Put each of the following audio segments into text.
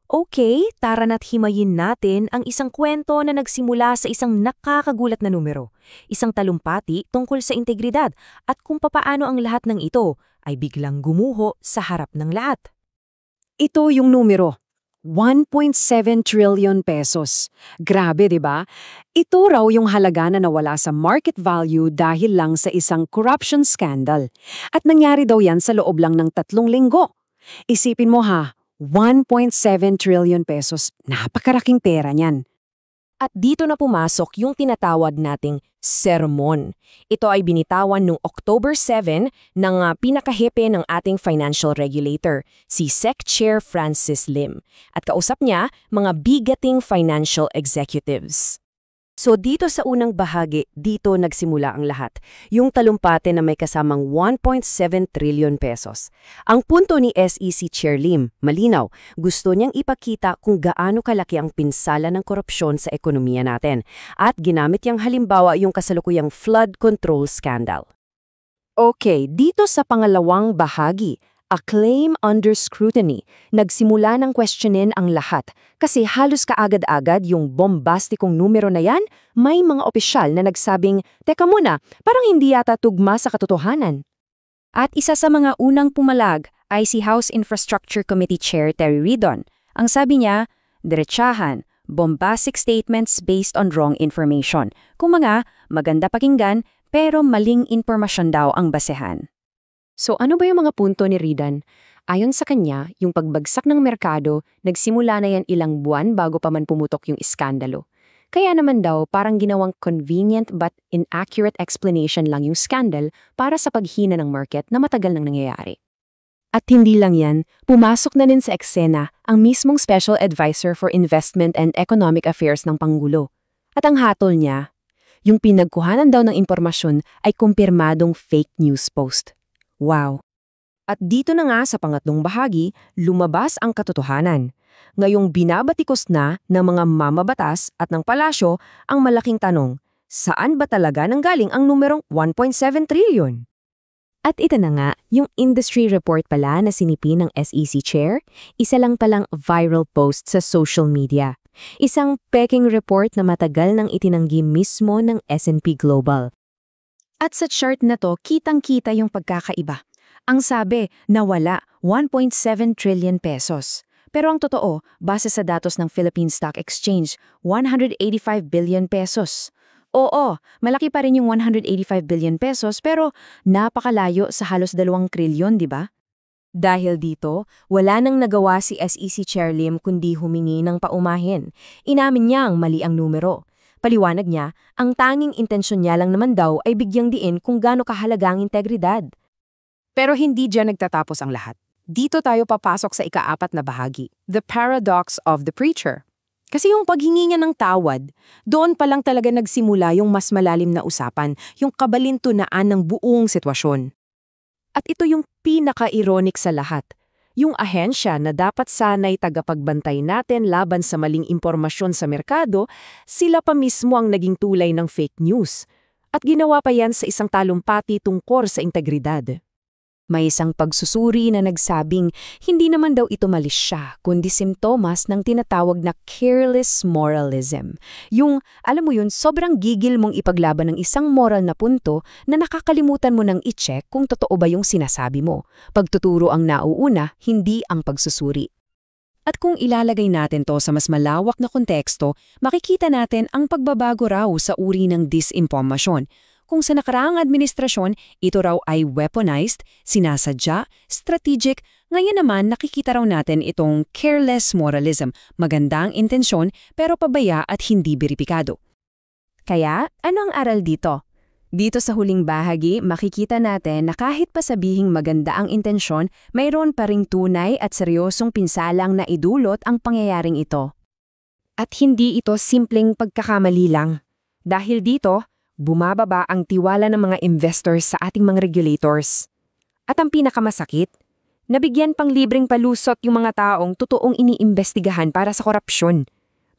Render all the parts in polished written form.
Okay, tara na't himayin natin ang isang kwento na nagsimula sa isang nakakagulat na numero. Isang talumpati tungkol sa integridad at kung papaano ang lahat ng ito ay biglang gumuho sa harap ng lahat. Ito yung numero. 1.7 trillion pesos. Grabe, 'di ba? Ito raw yung halaga na nawala sa market value dahil lang sa isang corruption scandal. At nangyari daw yan sa loob lang ng 3 linggo. Isipin mo ha, 1.7 trillion pesos. Napakaraking pera niyan. At dito na pumasok yung tinatawag nating sermon. Ito ay binitawan noong October 7 ng pinakahepe ng ating financial regulator, si SEC Chair Francis Lim. At kausap niya, mga bigating financial executives. So dito sa unang bahagi, dito nagsimula ang lahat. Yung talumpate na may kasamang 1.7 trillion pesos. Ang punto ni SEC Chair Lim, malinaw, gusto niyang ipakita kung gaano kalaki ang pinsala ng korupsyon sa ekonomiya natin. At ginamit niyang halimbawa yung kasalukuyang flood control scandal. Okay, dito sa pangalawang bahagi, a claim under scrutiny, nagsimula ng questionin ang lahat kasi halos kaagad-agad yung bombastikong numero na yan, may mga opisyal na nagsabing, teka muna, parang hindi yata tugma sa katotohanan. At isa sa mga unang pumalag ay si House Infrastructure Committee Chair Terry Ridon. Ang sabi niya, diretsahan, bombastic statements based on wrong information. Kung mga maganda pakinggan pero maling impormasyon daw ang basehan. So ano ba yung mga punto ni Ridon? Ayon sa kanya, yung pagbagsak ng merkado, nagsimula na yan ilang buwan bago pa man pumutok yung iskandalo. Kaya naman daw parang ginawang convenient but inaccurate explanation lang yung scandal para sa paghina ng market na matagal nang nangyayari. At hindi lang yan, pumasok na din sa eksena ang mismong Special Advisor for Investment and Economic Affairs ng Pangulo. At ang hatol niya, yung pinagkuhanan daw ng impormasyon ay kumpirmadong fake news post. Wow! At dito na nga sa pangatlong bahagi, lumabas ang katotohanan. Ngayong binabatikos na ng mga mamabatas at ng palasyo ang malaking tanong, saan ba talaga nanggaling ang numerong 1.7 trillion? At ito na nga, yung industry report pala na sinipin ng SEC Chair, isa lang palang viral post sa social media. Isang peking report na matagal nang itinanggi mismo ng S&P Global. At sa chart na to, kitang-kita yung pagkakaiba. Ang sabi, nawala 1.7 trillion pesos. Pero ang totoo, base sa datos ng Philippine Stock Exchange, 185 billion pesos. Oo, malaki pa rin yung 185 billion pesos pero napakalayo sa halos 2 trilyon, di ba? Dahil dito, wala nang nagawa si SEC Chair Lim kundi humingi ng paumahin. Inamin niya ang mali ang numero. Paliwanag niya, ang tanging intensyon niya lang naman daw ay bigyang diin kung gaano kahalaga ang integridad. Pero hindi dyan nagtatapos ang lahat. Dito tayo papasok sa ika-4 na bahagi, the paradox of the preacher. Kasi yung paghingi niya ng tawad, doon pa lang talaga nagsimula yung mas malalim na usapan, yung kabalintunaan ng buong sitwasyon. At ito yung pinaka-ironic sa lahat. Yung ahensya na dapat sana'y tagapagbantay natin laban sa maling impormasyon sa merkado, sila pa mismo ang naging tulay ng fake news. At ginawa pa yan sa isang talumpati tungkol sa integridad. May isang pagsusuri na nagsabing hindi naman daw ito malisya, kundi simptomas ng tinatawag na careless moralism. Yung, alam mo yun, sobrang gigil mong ipaglaban ng isang moral na punto na nakakalimutan mo nang i-check kung totoo ba yung sinasabi mo. Pagtuturo ang nauuna, hindi ang pagsusuri. At kung ilalagay natin to sa mas malawak na konteksto, makikita natin ang pagbabago raw sa uri ng disinformasyon. Kung sa nakaraang administrasyon, ito raw ay weaponized, sinasadya, strategic, ngayon naman nakikita raw natin itong careless moralism, magandang intensyon pero pabaya at hindi beripikado. Kaya, ano ang aral dito? Dito sa huling bahagi, makikita natin na kahit pa sabihing maganda ang intensyon, mayroon pa ring tunay at seryosong pinsalang na idulot ang pangyayaring ito. At hindi ito simpleng pagkakamali lang. Dahil dito, bumababa ang tiwala ng mga investors sa ating mga regulators. At ang pinakamasakit, nabigyan pang libreng palusot yung mga taong totoong iniimbestigahan para sa korupsyon.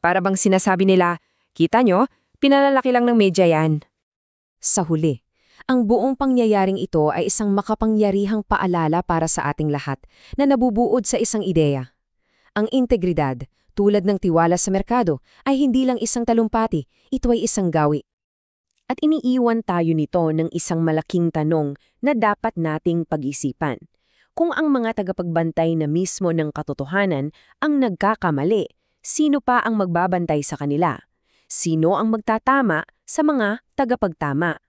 Para bang sinasabi nila, kita nyo, pinalalaki lang ng media yan. Sa huli, ang buong pangyayaring ito ay isang makapangyarihang paalala para sa ating lahat na nabubuod sa isang ideya. Ang integridad, tulad ng tiwala sa merkado, ay hindi lang isang talumpati, ito ay isang gawi. At iniiwan tayo nito ng isang malaking tanong na dapat nating pag-isipan. Kung ang mga tagapagbantay na mismo ng katotohanan ang nagkakamali, sino pa ang magbabantay sa kanila? Sino ang magtatama sa mga tagapagtama?